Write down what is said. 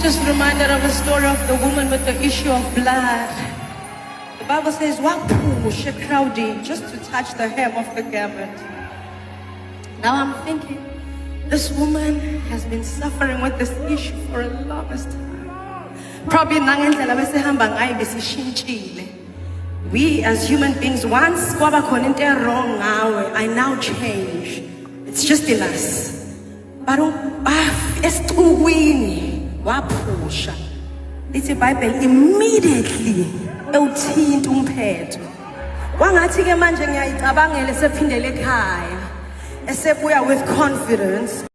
Just reminded of the story of the woman with the issue of blood. The Bible says, "Waphusha crowding just to touch the hem of the garment." Now I'm thinking, this woman has been suffering with this issue for a longest time. Probably nangendlela besihamba ngayo besishintshile. We as human beings, once kwaba khona into wrong ngawe, I now change. It's just in us. But esicukwini waphusha. Lithi iBhayibheli immediately ewuthinta umphetho. Wangathi ke manje ngiyayicabangela esephindele ekhaya. Esebuya with confidence.